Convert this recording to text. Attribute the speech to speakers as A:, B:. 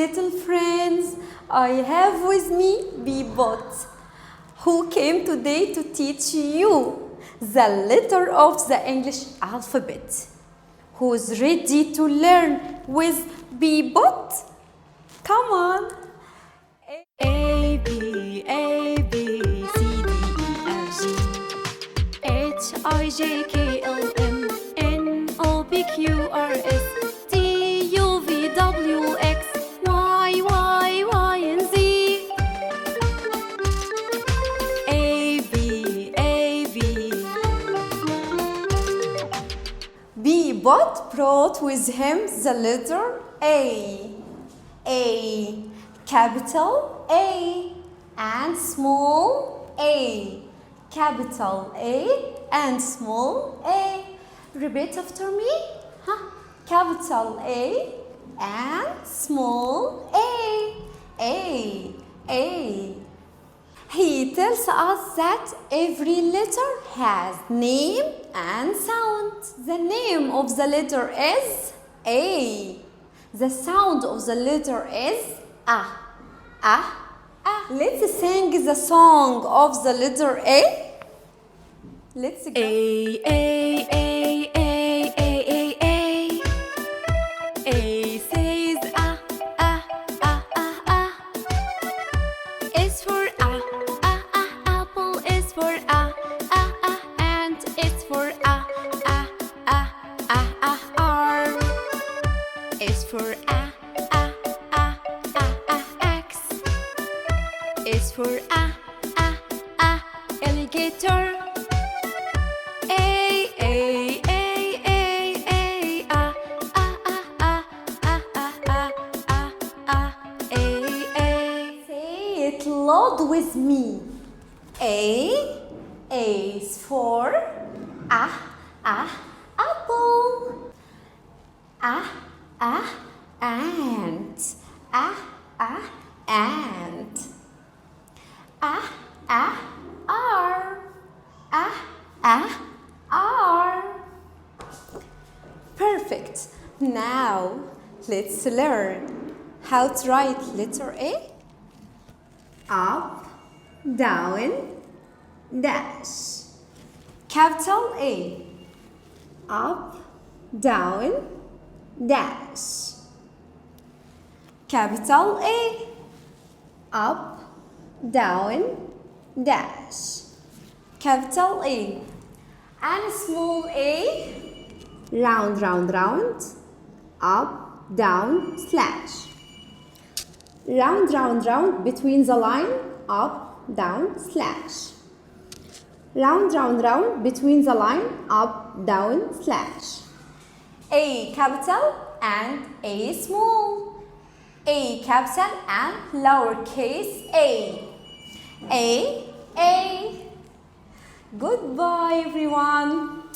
A: little friends. I have with me Bebot, who came today to teach you the letter of the English alphabet. Who's ready to learn with Bebot? Come on.
B: A, B, C, D, E, F, G H, I, J, K, L, M N, O, P, Q, R, S T, U, V, W, X, Y, and Z. A, B
A: Bebot brought with him the letter A. A, capital A and small a. Capital A and small a. Repeat after me. Capital A and small a. A. He tells us that every letter has name and sound. The name of the letter is A. The sound of the letter is A. Let's sing the song of the letter A. Let's go.
B: A says is for apple is for and it's for R is for X is for alligator.
A: Say it loud with me. A is for apple. Ant. R. Perfect. Now let's learn how to write letter A. Up, down, dash. Capital A. Up, down, dash. Capital A. Up, down, dash. Capital A. And small a. Round, up, down, slash. Round, between the line, up, down, slash. Round, between the line, up, down, slash. A capital and A small. A capital and lowercase a. A. Goodbye, everyone.